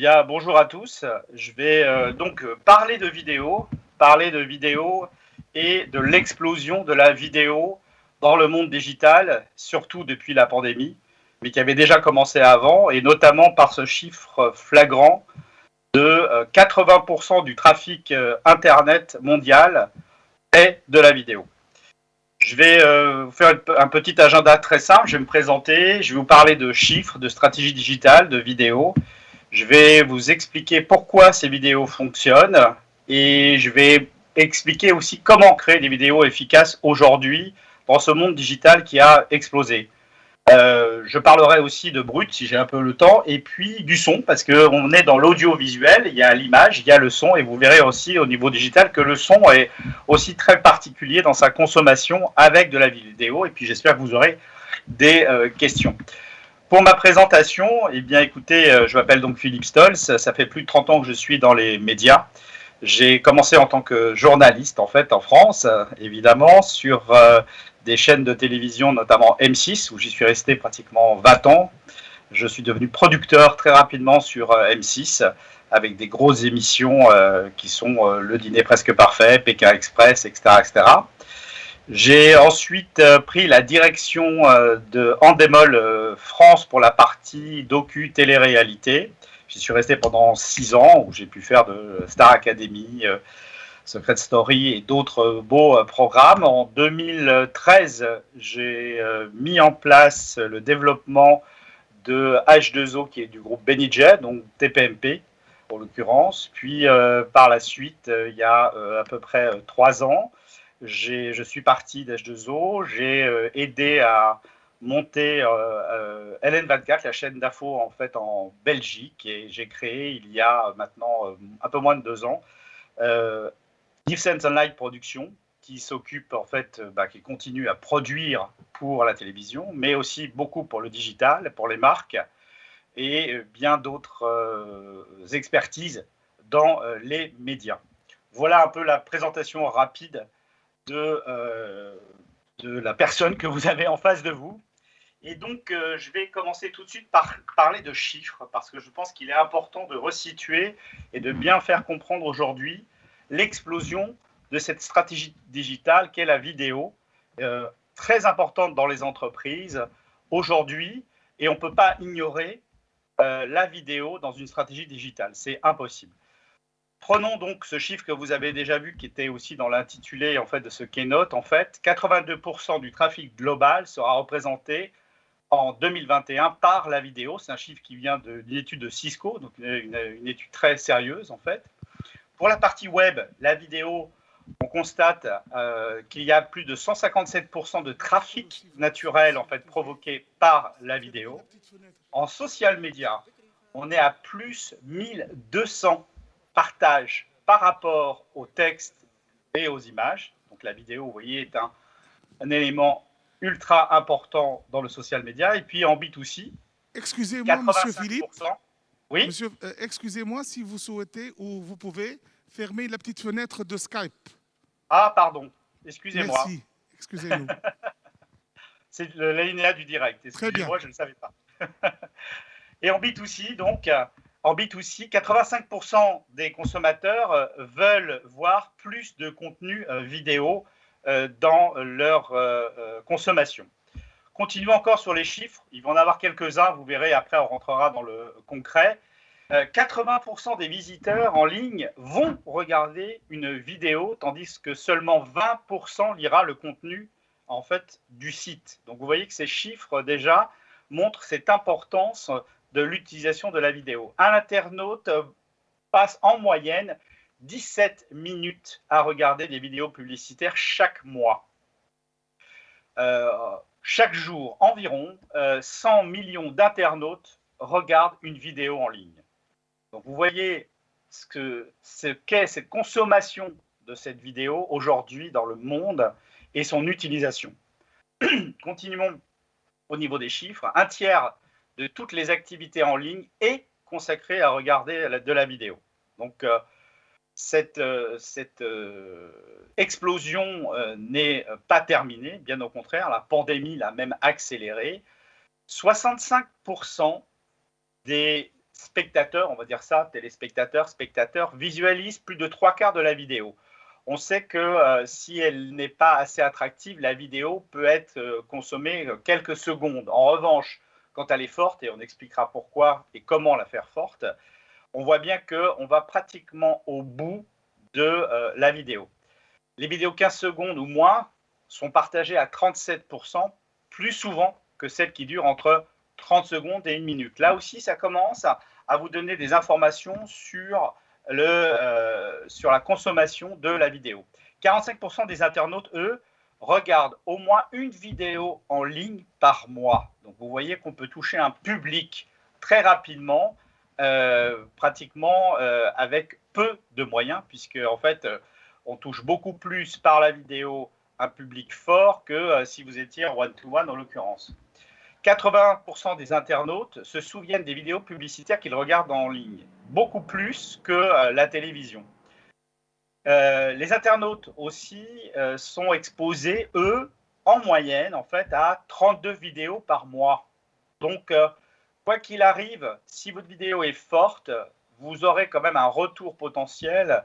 bien, bonjour à tous. Je vais parler de vidéo et de l'explosion de la vidéo dans le monde digital, surtout depuis la pandémie, mais qui avait déjà commencé avant, et notamment par ce chiffre flagrant de 80% du trafic Internet mondial est de la vidéo. Je vais vous faire un petit agenda très simple. Je vais me présenter, je vais vous parler de chiffres, de stratégie digitale, de vidéos. Je vais vous expliquer pourquoi ces vidéos fonctionnent et je vais expliquer aussi comment créer des vidéos efficaces aujourd'hui dans ce monde digital qui a explosé. Je parlerai aussi de brut si j'ai un peu le temps et puis du son parce qu'on est dans l'audiovisuel, il y a l'image, il y a le son et vous verrez aussi au niveau digital que le son est aussi très particulier dans sa consommation avec de la vidéo et puis j'espère que vous aurez des questions. Pour ma présentation, eh bien, écoutez, je m'appelle donc Philippe Stolz, ça fait plus de 30 ans que je suis dans les médias. J'ai commencé en tant que journaliste, en fait, en France, évidemment, sur des chaînes de télévision, notamment M6, où j'y suis resté pratiquement 20 ans. Je suis devenu producteur très rapidement sur M6, avec des grosses émissions qui sont Le Dîner Presque Parfait, Pékin Express, etc., etc. J'ai ensuite pris la direction de Endemol France pour la partie docu télé-réalité. J'y suis resté pendant 6 ans où j'ai pu faire de Star Academy, Secret Story et d'autres beaux programmes. En 2013, j'ai mis en place le développement de H2O qui est du groupe Benijay, donc TPMP pour l'occurrence. Puis par la suite, il y a à peu près 3 ans, je suis parti d'H2O, j'ai aidé à monter LN24, la chaîne d'info en fait en Belgique, et j'ai créé il y a maintenant un peu moins de 2 ans Nifsense Online Production, qui s'occupe en fait, qui continue à produire pour la télévision, mais aussi beaucoup pour le digital, pour les marques, et bien d'autres expertises dans les médias. Voilà un peu la présentation rapide de la personne que vous avez en face de vous. Et donc, je vais commencer tout de suite par parler de chiffres, parce que je pense qu'il est important de resituer et de bien faire comprendre aujourd'hui l'explosion de cette stratégie digitale qu'est la vidéo, très importante dans les entreprises aujourd'hui, et on ne peut pas ignorer la vidéo dans une stratégie digitale, c'est impossible. Prenons donc ce chiffre que vous avez déjà vu, qui était aussi dans l'intitulé en fait, de ce keynote. En fait, 82% du trafic global sera représenté en 2021 par la vidéo. C'est un chiffre qui vient d'une étude de Cisco, donc une étude très sérieuse en fait. Pour la partie web, la vidéo, on constate qu'il y a plus de 157% de trafic naturel en fait, provoqué par la vidéo. En social media, on est à plus 1200 partage par rapport au texte et aux images. Donc la vidéo, vous voyez, est un élément ultra important dans le social media. Et puis en B2C, excusez-moi, 85%. Monsieur Philippe. Oui. Monsieur, excusez-moi si vous souhaitez ou vous pouvez fermer la petite fenêtre de Skype. Ah, pardon. Excusez-moi. Merci. Excusez-nous. C'est l'alinéa du direct. Excusez-moi, je ne le savais pas. Et en B2C, donc, en B2C, 85% des consommateurs veulent voir plus de contenu vidéo dans leur consommation. Continuons encore sur les chiffres. Il va en avoir quelques-uns, vous verrez, après on rentrera dans le concret. 80% des visiteurs en ligne vont regarder une vidéo, tandis que seulement 20% lira le contenu en fait, du site. Donc vous voyez que ces chiffres déjà montrent cette importance de l'utilisation de la vidéo. Un internaute passe en moyenne 17 minutes à regarder des vidéos publicitaires chaque mois. Chaque jour, environ 100 millions d'internautes regardent une vidéo en ligne. Donc vous voyez ce qu'est cette consommation de cette vidéo aujourd'hui dans le monde et son utilisation. Continuons au niveau des chiffres. Un tiers de toutes les activités en ligne est consacré à regarder de la vidéo. Donc, cette explosion n'est pas terminée, bien au contraire, la pandémie l'a même accélérée. 65% des spectateurs, on va dire ça, téléspectateurs, spectateurs, visualisent plus de 3/4 de la vidéo. On sait que si elle n'est pas assez attractive, la vidéo peut être consommée quelques secondes. En revanche, quand elle est forte, et on expliquera pourquoi et comment la faire forte, on voit bien qu'on va pratiquement au bout de la vidéo. Les vidéos 15 secondes ou moins sont partagées à 37%, plus souvent que celles qui durent entre 30 secondes et 1 minute. Là aussi, ça commence à vous donner des informations sur la consommation de la vidéo. 45% des internautes, eux, regardent au moins une vidéo en ligne par mois. Donc vous voyez qu'on peut toucher un public très rapidement, pratiquement avec peu de moyens, puisque en fait, on touche beaucoup plus par la vidéo un public fort que si vous étiez en one-to-one en l'occurrence. 80% des internautes se souviennent des vidéos publicitaires qu'ils regardent en ligne, beaucoup plus que la télévision. Les internautes aussi sont exposés, eux, en moyenne, en fait, à 32 vidéos par mois. Donc, quoi qu'il arrive, si votre vidéo est forte, vous aurez quand même un retour potentiel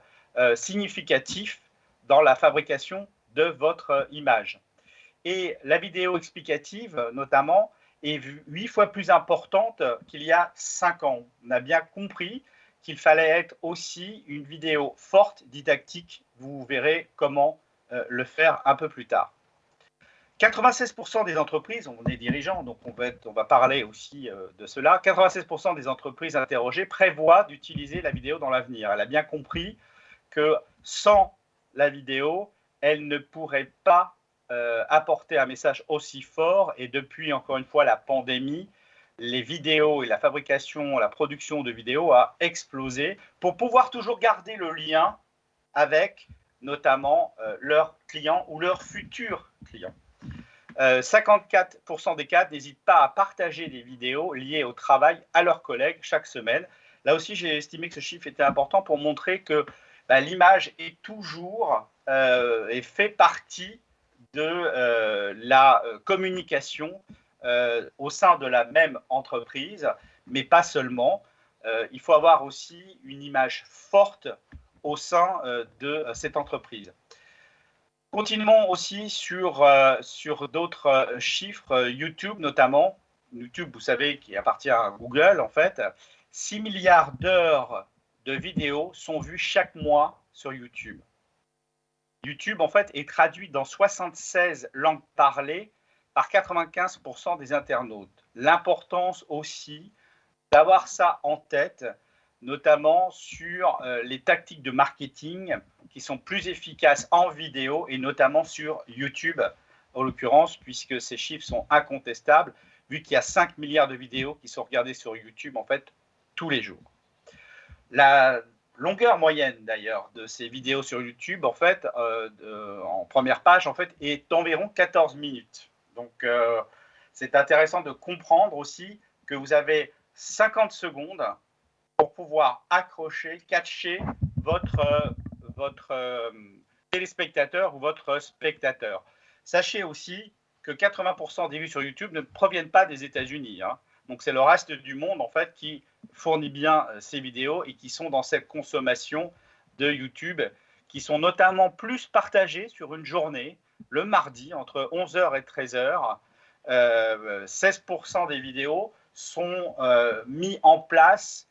significatif dans la fabrication de votre image. Et la vidéo explicative, notamment, est 8 fois plus importante qu'il y a 5 ans. On a bien compris qu'il fallait être aussi une vidéo forte, didactique. Vous verrez comment le faire un peu plus tard. 96% des entreprises, on est dirigeants, donc on va parler aussi de cela, 96% des entreprises interrogées prévoient d'utiliser la vidéo dans l'avenir. Elle a bien compris que sans la vidéo, elle ne pourrait pas apporter un message aussi fort. Et depuis, encore une fois, la pandémie, les vidéos et la fabrication, la production de vidéos a explosé pour pouvoir toujours garder le lien avec notamment leurs clients ou leurs futurs clients. 54% des cadres n'hésitent pas à partager des vidéos liées au travail à leurs collègues chaque semaine. Là aussi, j'ai estimé que ce chiffre était important pour montrer que l'image est toujours et fait partie de la communication au sein de la même entreprise, mais pas seulement. Il faut avoir aussi une image forte au sein de cette entreprise. Continuons aussi sur d'autres chiffres, YouTube notamment. YouTube, vous savez, qui appartient à Google en fait. 6 milliards d'heures de vidéos sont vues chaque mois sur YouTube. YouTube, en fait, est traduit dans 76 langues parlées par 95% des internautes. L'importance aussi d'avoir ça en tête, notamment sur les tactiques de marketing qui sont plus efficaces en vidéo et notamment sur YouTube, en l'occurrence, puisque ces chiffres sont incontestables, vu qu'il y a 5 milliards de vidéos qui sont regardées sur YouTube, en fait, tous les jours. La longueur moyenne, d'ailleurs, de ces vidéos sur YouTube, en fait, en première page, en fait, est d'environ 14 minutes. Donc, c'est intéressant de comprendre aussi que vous avez 50 secondes pour pouvoir accrocher, catcher votre téléspectateur ou votre spectateur. Sachez aussi que 80% des vues sur YouTube ne proviennent pas des États-Unis. Hein. Donc, c'est le reste du monde, en fait, qui fournit bien ces vidéos et qui sont dans cette consommation de YouTube, qui sont notamment plus partagées sur une journée, le mardi, entre 11h et 13h. 16% des vidéos sont mis en place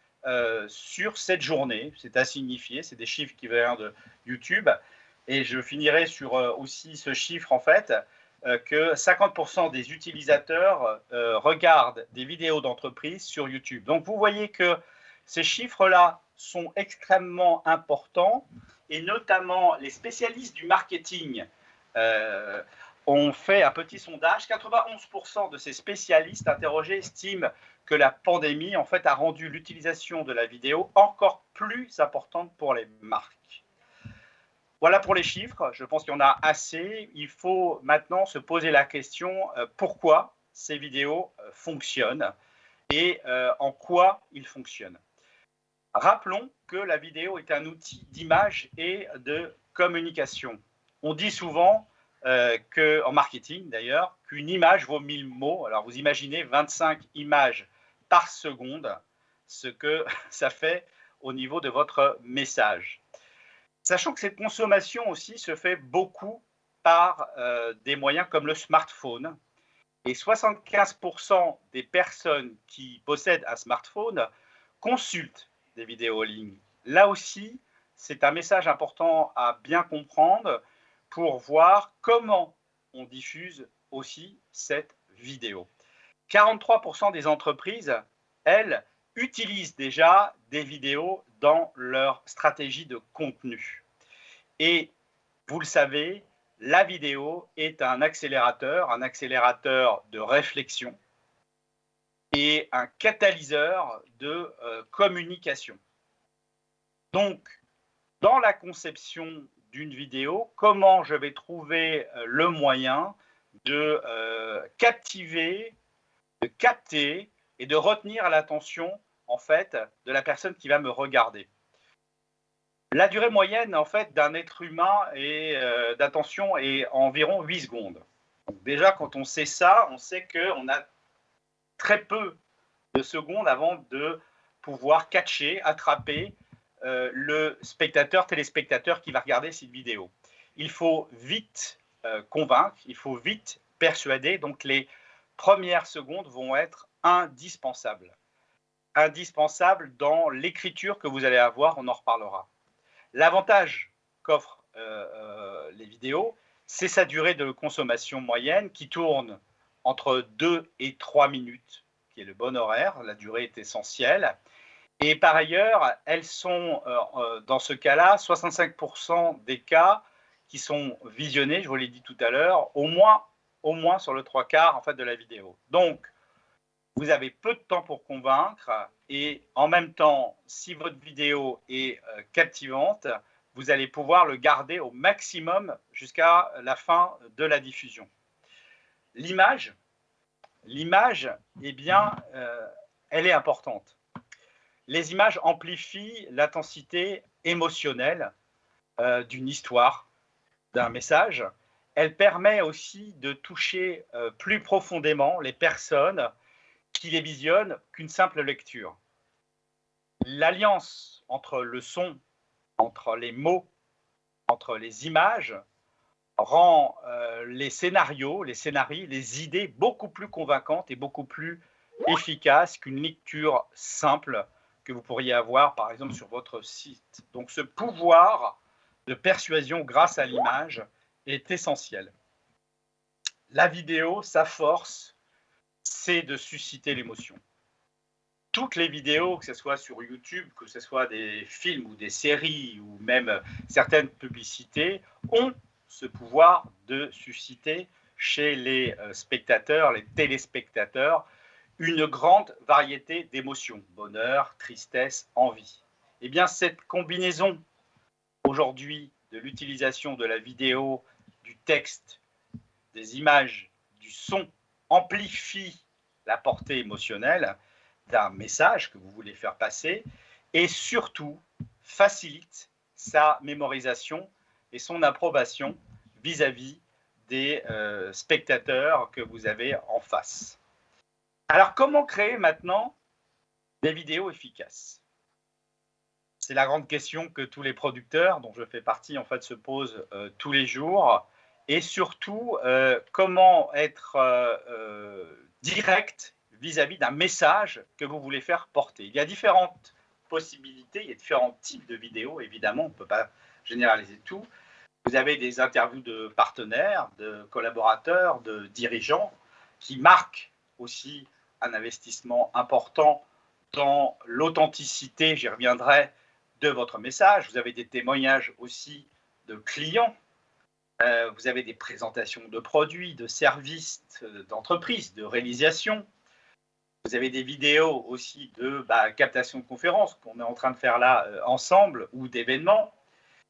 sur cette journée. C'est à signifier, c'est des chiffres qui viennent de YouTube. Et je finirai sur aussi ce chiffre, en fait, que 50% des utilisateurs regardent des vidéos d'entreprise sur YouTube. Donc, vous voyez que ces chiffres-là sont extrêmement importants et notamment les spécialistes du marketing ont fait un petit sondage. 91% de ces spécialistes interrogés estiment que la pandémie, en fait, a rendu l'utilisation de la vidéo encore plus importante pour les marques. Voilà pour les chiffres, je pense qu'il y en a assez. Il faut maintenant se poser la question pourquoi ces vidéos fonctionnent et en quoi ils fonctionnent. Rappelons que la vidéo est un outil d'image et de communication. On dit souvent, en marketing d'ailleurs, qu'une image vaut 1000 mots. Alors vous imaginez 25 images par seconde. ce que ça fait au niveau de votre message. Sachant que cette consommation aussi se fait beaucoup par des moyens comme le smartphone. Et 75% des personnes qui possèdent un smartphone consultent des vidéos en ligne. Là aussi, c'est un message important à bien comprendre pour voir comment on diffuse aussi cette vidéo. 43% des entreprises, elles, utilisent déjà des vidéos dans leur stratégie de contenu. Et vous le savez, la vidéo est un accélérateur de réflexion et un catalyseur de communication. Donc, dans la conception d'une vidéo, comment je vais trouver le moyen de captiver, de capter et de retenir l'attention en fait de la personne qui va me regarder. La durée moyenne en fait d'un être humain et d'attention est environ 8 secondes. Donc déjà, quand on sait ça, on sait qu'on a très peu de secondes avant de pouvoir catcher, attraper le téléspectateur qui va regarder cette vidéo. Il faut vite convaincre, il faut vite persuader. Donc les premières secondes vont être indispensables. Indispensables dans l'écriture que vous allez avoir, on en reparlera. L'avantage qu'offrent les vidéos, c'est sa durée de consommation moyenne qui tourne entre 2 et 3 minutes, qui est le bon horaire. La durée est essentielle. Et par ailleurs, elles sont, dans ce cas-là, 65% des cas qui sont visionnés, je vous l'ai dit tout à l'heure, au moins sur le 3/4 en fait, de la vidéo. Donc, vous avez peu de temps pour convaincre et en même temps, si votre vidéo est captivante, vous allez pouvoir le garder au maximum jusqu'à la fin de la diffusion. L'image, eh bien, elle est importante. Les images amplifient l'intensité émotionnelle d'une histoire, d'un message. Elle permet aussi de toucher plus profondément les personnes qui les visionnent qu'une simple lecture. L'alliance entre le son, entre les mots, entre les images, rend les scénarios, les idées beaucoup plus convaincantes et beaucoup plus efficaces qu'une lecture simple que vous pourriez avoir, par exemple, sur votre site. Donc, ce pouvoir de persuasion grâce à l'image est essentiel. La vidéo, sa force, c'est de susciter l'émotion. Toutes les vidéos, que ce soit sur YouTube, que ce soit des films ou des séries, ou même certaines publicités, ont ce pouvoir de susciter chez les spectateurs, les téléspectateurs, une grande variété d'émotions, bonheur, tristesse, envie. Eh bien, cette combinaison aujourd'hui de l'utilisation de la vidéo, du texte, des images, du son, amplifie la portée émotionnelle d'un message que vous voulez faire passer et surtout facilite sa mémorisation et son approbation vis-à-vis des spectateurs que vous avez en face. Alors, comment créer maintenant des vidéos efficaces? C'est la grande question que tous les producteurs, dont je fais partie, en fait, se posent tous les jours. Et surtout, comment être direct vis-à-vis d'un message que vous voulez faire porter. Il y a différentes possibilités, il y a différents types de vidéos, évidemment, on ne peut pas généraliser tout. Vous avez des interviews de partenaires, de collaborateurs, de dirigeants qui marquent aussi un investissement important dans l'authenticité, j'y reviendrai, de votre message. Vous avez des témoignages aussi de clients. Vous avez des présentations de produits, de services, d'entreprises, de réalisations. Vous avez des vidéos aussi de captation de conférences qu'on est en train de faire là ensemble ou d'événements.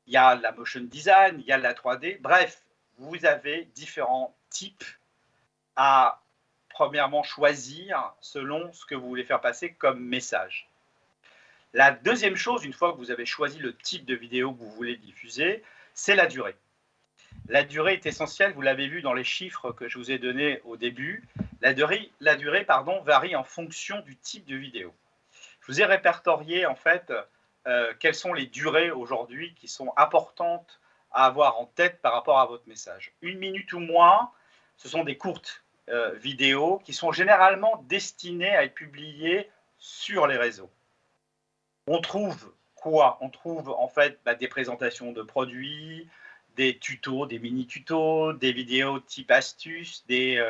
Il y a la motion design, il y a la 3D. Bref, vous avez différents types à premièrement choisir selon ce que vous voulez faire passer comme message. La deuxième chose, une fois que vous avez choisi le type de vidéo que vous voulez diffuser, c'est la durée. La durée est essentielle, vous l'avez vu dans les chiffres que je vous ai donnés au début. La durée varie en fonction du type de vidéo. Il Je vous ai répertorié en fait quelles sont les durées aujourd'hui qui sont importantes à avoir en tête par rapport à votre message. 1 minute ou moins, ce sont des courtes vidéos qui sont généralement destinées à être publiées sur les réseaux. On trouve quoi? On trouve en fait des présentations de produits, des tutos, des mini-tutos, des vidéos type astuces, des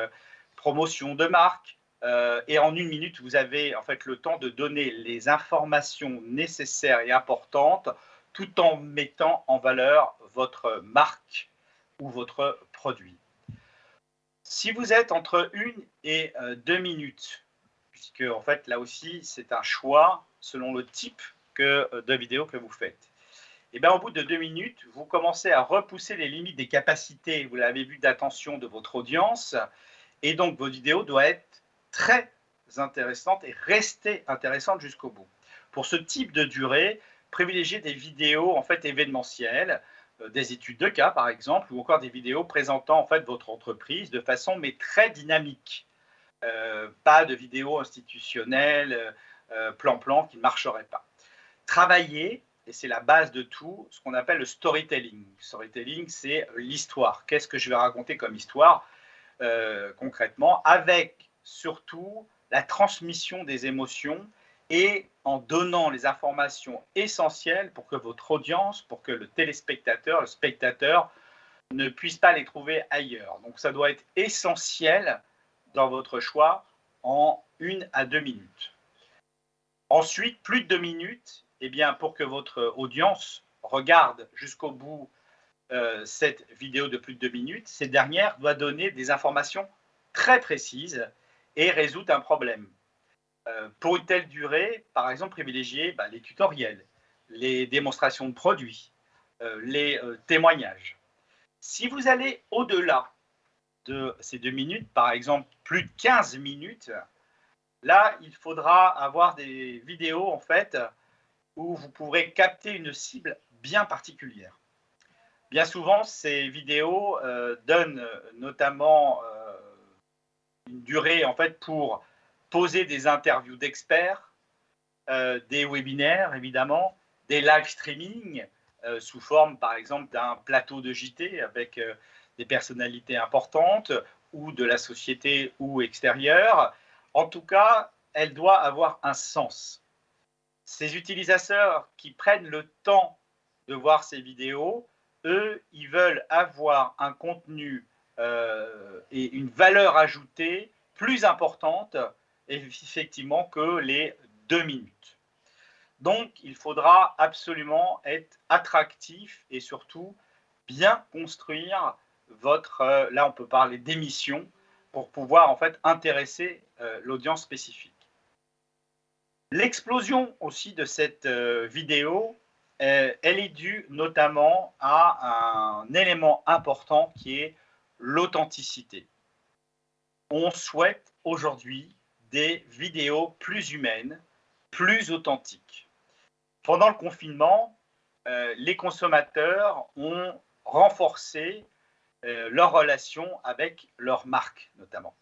promotions de marques. Et en 1 minute, vous avez en fait le temps de donner les informations nécessaires et importantes tout en mettant en valeur votre marque ou votre produit. Si vous êtes entre 1 et 2 minutes, puisque en fait là aussi c'est un choix selon le type de vidéo que vous faites. Et bien au bout de 2 minutes, vous commencez à repousser les limites des capacités, vous l'avez vu, d'attention de votre audience, et donc votre vidéo doit être très intéressante et rester intéressante jusqu'au bout. Pour ce type de durée, privilégiez des vidéos en fait événementielles, des études de cas par exemple, ou encore des vidéos présentant en fait votre entreprise de façon mais très dynamique. Pas de vidéos institutionnelles, plan-plan qui ne marcheraient pas. Travailler, et c'est la base de tout, ce qu'on appelle le storytelling. Le storytelling, c'est l'histoire. Qu'est-ce que je vais raconter comme histoire concrètement, avec surtout la transmission des émotions et en donnant les informations essentielles pour que votre audience, pour que le téléspectateur, le spectateur, ne puisse pas les trouver ailleurs. Donc ça doit être essentiel dans votre choix en 1 à 2 minutes. Ensuite, plus de 2 minutes, eh bien, pour que votre audience regarde jusqu'au bout cette vidéo de plus de 2 minutes, cette dernière doit donner des informations très précises et résoudre un problème. Pour une telle durée, par exemple, privilégiez les tutoriels, les démonstrations de produits, les témoignages. Si vous allez au-delà de ces 2 minutes, par exemple plus de 15 minutes, là, il faudra avoir des vidéos en fait où vous pourrez capter une cible bien particulière. Bien souvent, ces vidéos donnent notamment une durée en fait pour poser des interviews d'experts, des webinaires évidemment, des live streaming sous forme par exemple d'un plateau de JT avec des personnalités importantes ou de la société ou extérieure. En tout cas, elle doit avoir un sens. Ces utilisateurs qui prennent le temps de voir ces vidéos, eux, ils veulent avoir un contenu et une valeur ajoutée plus importante, effectivement, que les 2 minutes. Donc, il faudra absolument être attractif et surtout bien construire votre, là on peut parler d'émission, pour pouvoir en fait intéresser l'audience spécifique. L'explosion aussi de cette vidéo, elle est due notamment à un élément important qui est l'authenticité. On souhaite aujourd'hui des vidéos plus humaines, plus authentiques. Pendant le confinement, les consommateurs ont renforcé leur relation avec leur marque notamment.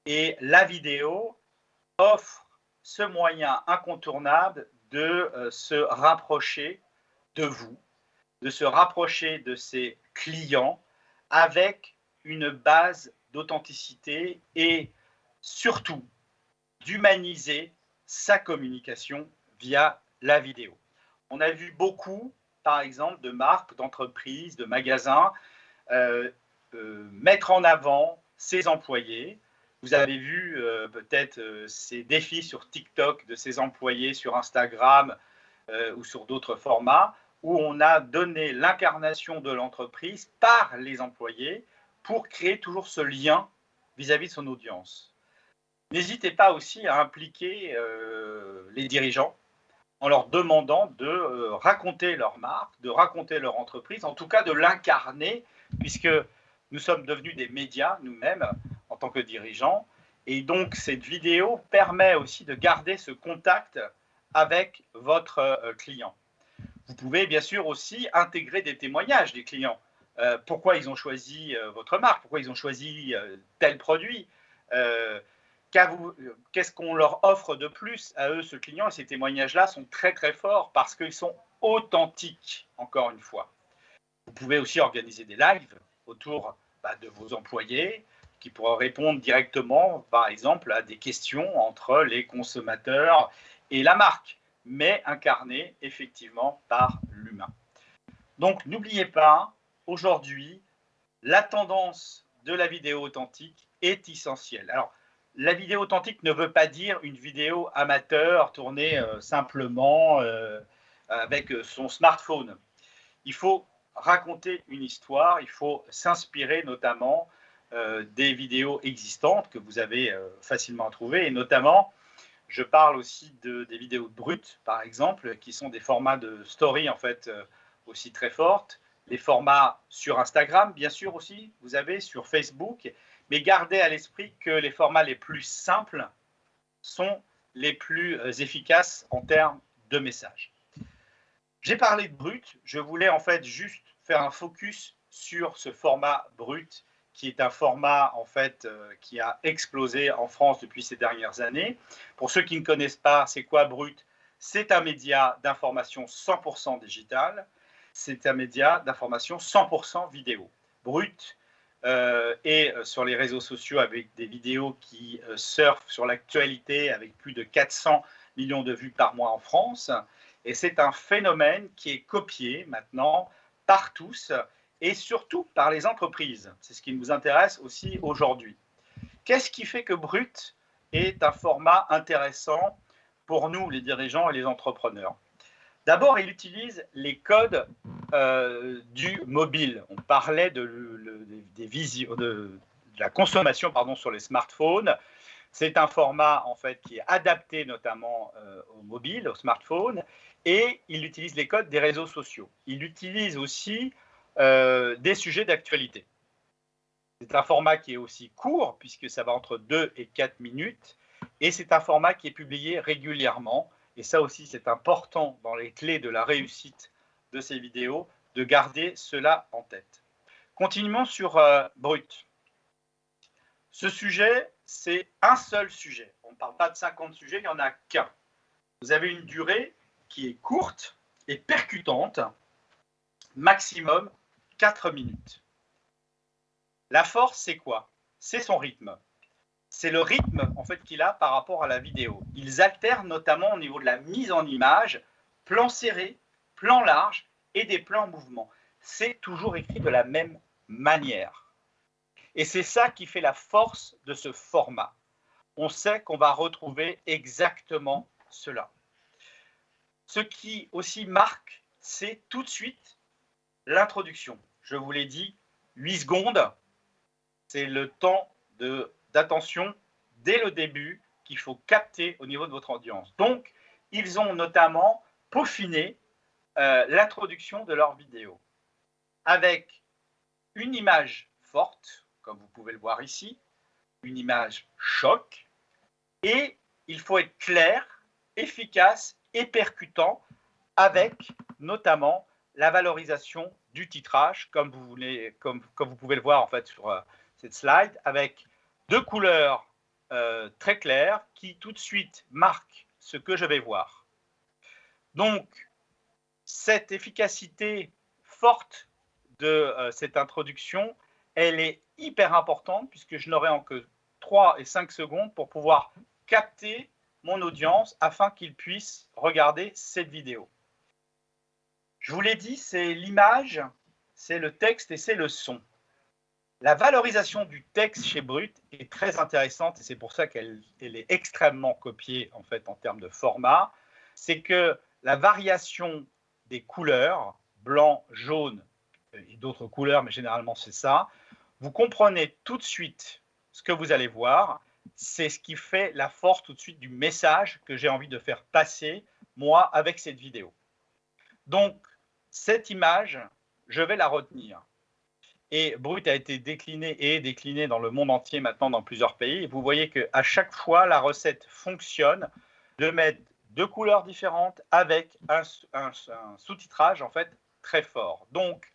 Et la vidéo offre ce moyen incontournable de se rapprocher de vous, de se rapprocher de ses clients avec une base d'authenticité et surtout d'humaniser sa communication via la vidéo. On a vu beaucoup, par exemple, de marques, d'entreprises, de magasins mettre en avant ses employés. Vous avez vu peut-être ces défis sur TikTok de ses employés sur Instagram ou sur d'autres formats où on a donné l'incarnation de l'entreprise par les employés pour créer toujours ce lien vis-à-vis de son audience. N'hésitez pas aussi à impliquer les dirigeants en leur demandant de raconter leur marque, de raconter leur entreprise, en tout cas de l'incarner, puisque nous sommes devenus des médias nous-mêmes en tant que dirigeants. Et donc, cette vidéo permet aussi de garder ce contact avec votre client. Vous pouvez bien sûr aussi intégrer des témoignages des clients. Pourquoi ils ont choisi votre marque, pourquoi ils ont choisi tel produit. qu'est-ce qu'on leur offre de plus à eux, ce client? Et ces témoignages-là sont très très forts parce qu'ils sont authentiques, encore une fois. Vous pouvez aussi organiser des lives autour de vos employés qui pourront répondre directement, par exemple, à des questions entre les consommateurs et la marque, mais incarnées effectivement par l'humain. Donc, n'oubliez pas, aujourd'hui, la tendance de la vidéo authentique est essentielle. Alors, la vidéo authentique ne veut pas dire une vidéo amateur tournée simplement avec son smartphone. Il faut raconter une histoire, il faut s'inspirer notamment des vidéos existantes que vous avez facilement trouvées, et notamment, je parle aussi des vidéos brutes, par exemple, qui sont des formats de story en fait aussi très fortes, les formats sur Instagram, bien sûr aussi, vous avez sur Facebook, mais gardez à l'esprit que les formats les plus simples sont les plus efficaces en termes de messages. J'ai parlé de brut, je voulais en fait juste faire un focus sur ce format brut, qui est un format en fait qui a explosé en France depuis ces dernières années. Pour ceux qui ne connaissent pas, c'est quoi brut? C'est un média d'information 100% digital, c'est un média d'information 100% vidéo. Brut et sur les réseaux sociaux avec des vidéos qui surfent sur l'actualité avec plus de 400 millions de vues par mois en France. Et c'est un phénomène qui est copié maintenant par tous et surtout par les entreprises. C'est ce qui nous intéresse aussi aujourd'hui. Qu'est-ce qui fait que Brut est un format intéressant pour nous, les dirigeants et les entrepreneurs? D'abord, il utilise les codes du mobile. On parlait de la consommation sur les smartphones. C'est un format en fait qui est adapté notamment au mobile, au smartphone, et il utilise les codes des réseaux sociaux. Il utilise aussi des sujets d'actualité. C'est un format qui est aussi court, puisque ça va entre 2 et 4 minutes, et c'est un format qui est publié régulièrement, et ça aussi c'est important dans les clés de la réussite de ces vidéos, de garder cela en tête. Continuons sur Brut. Ce sujet, c'est un seul sujet. On ne parle pas de 50 sujets, il n'y en a qu'un. Vous avez une durée qui est courte et percutante, maximum 4 minutes. La force, c'est quoi? C'est son rythme. C'est le rythme en fait qu'il a par rapport à la vidéo. Ils alternent notamment au niveau de la mise en image, plan serré, plan large et des plans en mouvement. C'est toujours écrit de la même manière. Et c'est ça qui fait la force de ce format. On sait qu'on va retrouver exactement cela. Ce qui aussi marque, c'est tout de suite l'introduction. Je vous l'ai dit, 8 secondes, c'est le temps d'attention dès le début qu'il faut capter au niveau de votre audience. Donc, ils ont notamment peaufiné l'introduction de leur vidéo avec une image forte, comme vous pouvez le voir ici, une image choc, et il faut être clair, efficace et percutant avec notamment la valorisation du titrage, comme vous pouvez le voir en fait sur cette slide, avec 2 couleurs très claires qui tout de suite marquent ce que je vais voir. Donc, cette efficacité forte de cette introduction, elle est hyper importante puisque je n'aurai en que 3 et 5 secondes pour pouvoir capter mon audience afin qu'ils puissent regarder cette vidéo. Je vous l'ai dit, c'est l'image, c'est le texte et c'est le son. La valorisation du texte chez Brut est très intéressante et c'est pour ça qu'elle est extrêmement copiée en fait en termes de format. C'est que la variation des couleurs, blanc, jaune et d'autres couleurs, mais généralement c'est ça, vous comprenez tout de suite ce que vous allez voir. C'est ce qui fait la force tout de suite du message que j'ai envie de faire passer, moi, avec cette vidéo. Donc, cette image, je vais la retenir. Et Brut a été décliné et est décliné dans le monde entier maintenant dans plusieurs pays. Et vous voyez qu'à chaque fois, la recette fonctionne de mettre 2 couleurs différentes avec un sous-titrage en fait très fort. Donc,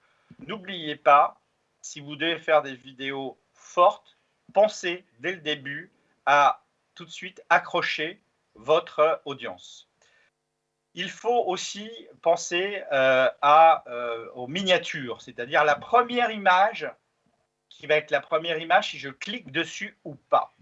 n'oubliez pas, si vous devez faire des vidéos fortes, pensez dès le début à tout de suite accrocher votre audience. Il faut aussi penser aux miniatures, c'est-à-dire la première image qui va être la première image si je clique dessus ou pas.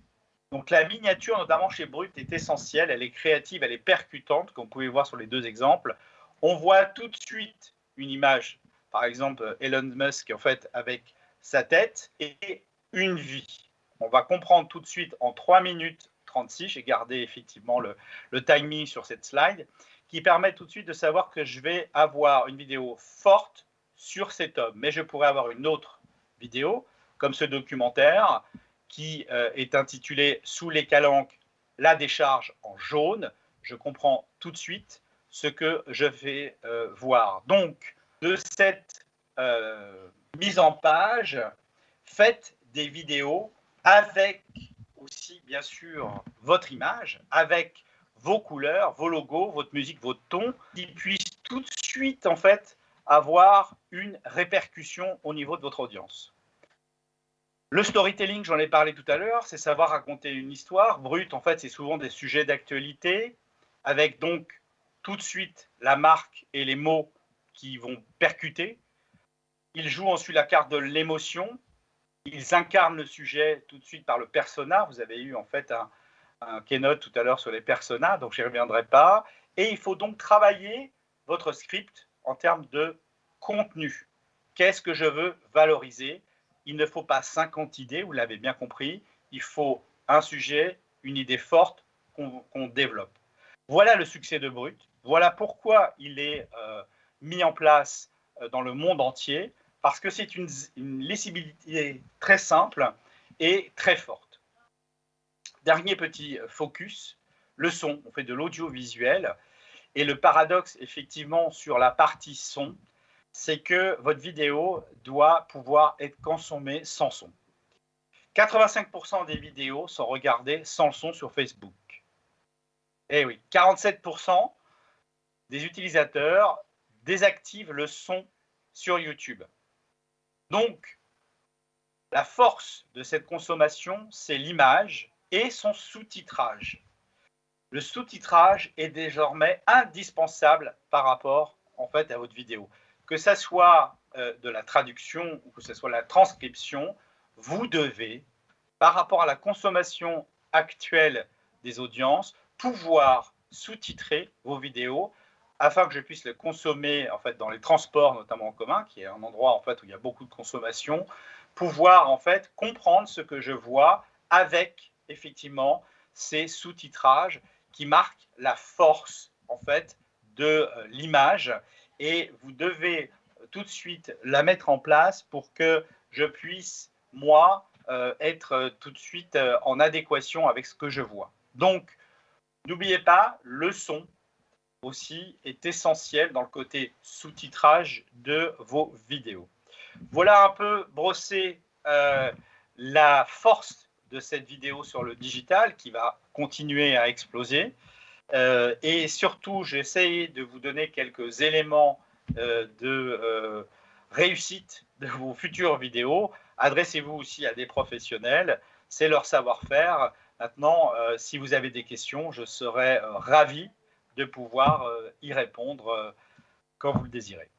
Donc la miniature, notamment chez Brut, est essentielle, elle est créative, elle est percutante, comme vous pouvez voir sur les deux exemples. On voit tout de suite une image, par exemple Elon Musk en fait avec sa tête et une vie. On va comprendre tout de suite en 3 minutes 36, j'ai gardé effectivement le timing sur cette slide, qui permet tout de suite de savoir que je vais avoir une vidéo forte sur cet homme. Mais je pourrais avoir une autre vidéo, comme ce documentaire, qui est intitulé « Sous les calanques, la décharge en jaune ». Je comprends tout de suite ce que je vais voir. Donc, de cette mise en page, faites des vidéos avec aussi, bien sûr, votre image, avec vos couleurs, vos logos, votre musique, votre ton, qui puissent tout de suite, en fait, avoir une répercussion au niveau de votre audience. Le storytelling, j'en ai parlé tout à l'heure, c'est savoir raconter une histoire. Brut, en fait, c'est souvent des sujets d'actualité, avec donc tout de suite la marque et les mots qui vont percuter. Ils jouent ensuite la carte de l'émotion. Ils incarnent le sujet tout de suite par le persona. Vous avez eu en fait un keynote tout à l'heure sur les personas, donc je n'y reviendrai pas. Et il faut donc travailler votre script en termes de contenu. Qu'est-ce que je veux valoriser? Il ne faut pas 50 idées, vous l'avez bien compris. Il faut un sujet, une idée forte qu'on développe. Voilà le succès de Brut. Voilà pourquoi il est mis en place dans le monde entier, parce que c'est une lisibilité très simple et très forte. Dernier petit focus, le son. On fait de l'audiovisuel. Et le paradoxe, effectivement, sur la partie son, c'est que votre vidéo doit pouvoir être consommée sans son. 85% des vidéos sont regardées sans le son sur Facebook. Eh oui, 47% des utilisateurs désactivent le son sur YouTube. Donc, la force de cette consommation, c'est l'image et son sous-titrage. Le sous-titrage est désormais indispensable par rapport en fait, à votre vidéo. Que ce soit de la traduction ou que ce soit la transcription, vous devez, par rapport à la consommation actuelle des audiences, pouvoir sous-titrer vos vidéos afin que je puisse les consommer en fait, dans les transports, notamment en commun, qui est un endroit en fait, où il y a beaucoup de consommation, pouvoir en fait, comprendre ce que je vois avec effectivement ces sous-titrages qui marquent la force en fait, de l'image et vous devez tout de suite la mettre en place pour que je puisse, moi, être tout de suite en adéquation avec ce que je vois. Donc, n'oubliez pas, le son aussi est essentiel dans le côté sous-titrage de vos vidéos. Voilà un peu brossé la force de cette vidéo sur le digital qui va continuer à exploser. Et surtout, j'ai essayé de vous donner quelques éléments de réussite de vos futures vidéos. Adressez-vous aussi à des professionnels, c'est leur savoir-faire. Maintenant, si vous avez des questions, je serai ravi de pouvoir y répondre quand vous le désirez.